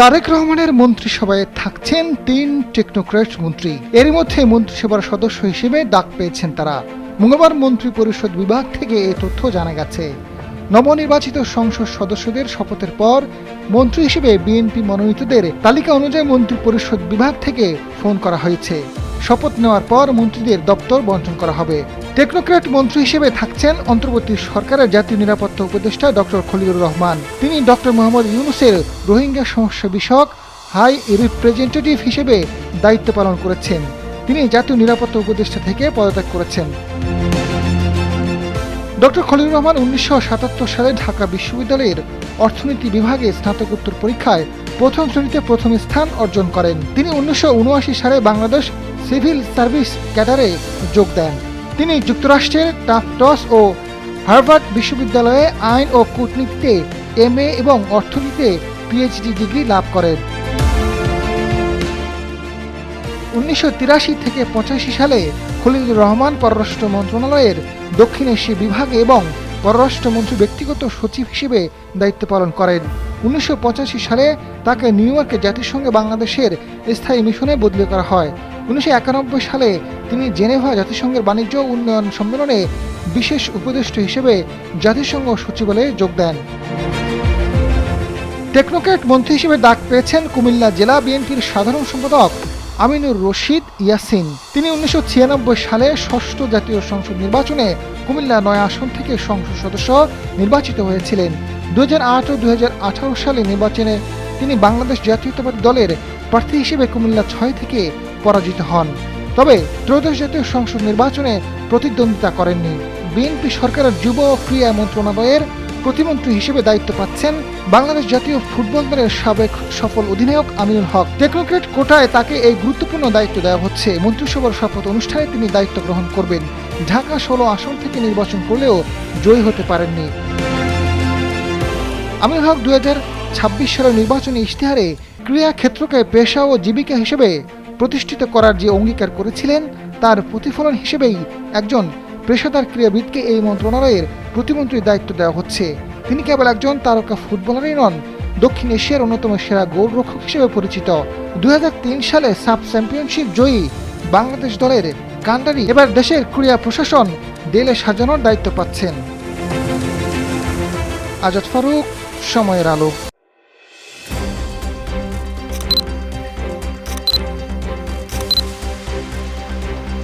তারেক রহমানের মন্ত্রিসভায় থাকছেন ৩ টেকনোক্র্যাট মন্ত্রী। এর মধ্যে মন্ত্রিসভার সদস্য হিসেবে ডাক পেয়েছেন তারা। মঙ্গলবার মন্ত্রিপরিষদ বিভাগ থেকে এ তথ্য জানা গেছে। নবনির্বাচিত সংসদ সদস্যদের শপথের পর মন্ত্রী হিসেবে বিএনপি মনোনীতদের তালিকা অনুযায়ী মন্ত্রিপরিষদ বিভাগ থেকে ফোন করা হয়েছে। শপথ নেওয়ার পর মন্ত্রীদের দপ্তর বণ্টন করা হবে। টেকনোক্র্যাট মন্ত্রী হিসেবে থাকছেন অন্তর্বর্তী সরকারের জাতীয় নিরাপত্তা উপদেষ্টা ডক্টর খলিলুর রহমান। তিনি ডক্টর মোহাম্মদ ইউনূসের রোহিঙ্গা সমস্যা বিষয়ক হাই রিপ্রেজেন্টেটিভ হিসেবে দায়িত্ব পালন করেছেন। তিনি জাতীয় নিরাপত্তা উপদেষ্টা থেকে পদত্যাগ করেছেন। ডক্টর খলিলুর রহমান ১৯৭৭ সালে ঢাকা বিশ্ববিদ্যালয়ের অর্থনীতি বিভাগে স্নাতকোত্তর পরীক্ষায় প্রথম শ্রেণীতে প্রথম স্থান অর্জন করেন। তিনি ১৯৭৯ সালে বাংলাদেশ সিভিল সার্ভিস ক্যাডারে যোগ দেন। তিনি যুক্তরাষ্ট্রের টাফটস ও হার্ভার্ড বিশ্ববিদ্যালয়ে আইন ও কূটনীতিতে MA এবং অর্থনীতিতে PhD ডিগ্রি লাভ করেন। ১৯৮৩ থেকে ৮৫ সালে খলিলুর রহমান পররাষ্ট্র মন্ত্রণালয়ের দক্ষিণ এশিয়া বিভাগে এবং পররাষ্ট্রমন্ত্রী ব্যক্তিগত সচিব হিসেবে দায়িত্ব পালন করেন। ১৯৮৫ সালে তাকে নিউ ইয়র্কে জাতিসংঘে বাংলাদেশের স্থায়ী মিশনে বদলি করা হয়। ১৯৯১ সালে তিনি জেনেভা জাতিসংঘের বাণিজ্য উন্নয়ন সম্মেলনে বিশেষ উপদেষ্টা হিসেবে জাতিসংঘ সচিবালয়ে যোগ দেন। টেকনোক্র্যাট মন্ত্রী হিসেবে ডাক পেয়েছেন কুমিল্লা জেলা বিএনপির সাধারণ সম্পাদক আমিনুর রশিদ ইয়াসিন। তিনি ১৯৯৬ সালে ষষ্ঠ জাতীয় সংসদ নির্বাচনে কুমিল্লা ৯ আসন থেকে সংসদ সদস্য নির্বাচিত হয়েছিলেন। ২০০৮ ও ২০১৮ সালে নির্বাচনে তিনি বাংলাদেশ জাতীয়তাবাদী দলের প্রার্থী হিসেবে কুমিল্লা ৬ থেকে পরাজিত হন। তবে ত্রয়োদশ জাতীয় সংসদ নির্বাচনে প্রতিদ্বন্দ্বিতা করেননি। বিএনপি সরকারের যুব ও ক্রীড়া মন্ত্রণালয়ের প্রতিমন্ত্রী হিসেবে দায়িত্ব পাচ্ছেন বাংলাদেশ জাতীয় ফুটবল দলের সাবেক সফল অধিনায়ক আমিনুল হক। টেকনোক্র্যাট কোটায় তাকে এই গুরুত্বপূর্ণ দায়িত্ব দেওয়া হচ্ছে। মন্ত্রিসভার শপথ অনুষ্ঠানে তিনি দায়িত্ব গ্রহণ করবেন। ঢাকা ১৬ আসন থেকে নির্বাচন করলেও জয়ী হতে পারেননি। আমিনুল হক ২০২৬ সালের নির্বাচনী ইশতেহারে ক্রীড়া ক্ষেত্রকে পেশা ও জীবিকা হিসেবে প্রতিষ্ঠিত করার যে অঙ্গীকার করেছিলেন তার প্রতিফলন হিসেবেই একজন পেশাদার ক্রীড়াবিদকে এই মন্ত্রণালয়ের প্রতিমন্ত্রীর দায়িত্ব দেওয়া হচ্ছে। তিনি কেবল একজন তারকা ফুটবলারই নন, দক্ষিণ এশিয়ার অন্যতম সেরা গোলরক্ষক হিসেবে পরিচিত। ২০০৩ সালে সাব চ্যাম্পিয়নশিপ জয়ী বাংলাদেশ দলের কান্ডারি এবার দেশের ক্রীড়া প্রশাসন দেলে সাজানোর দায়িত্ব পাচ্ছেন। আজাদ ফারুক, সময়ের আলো।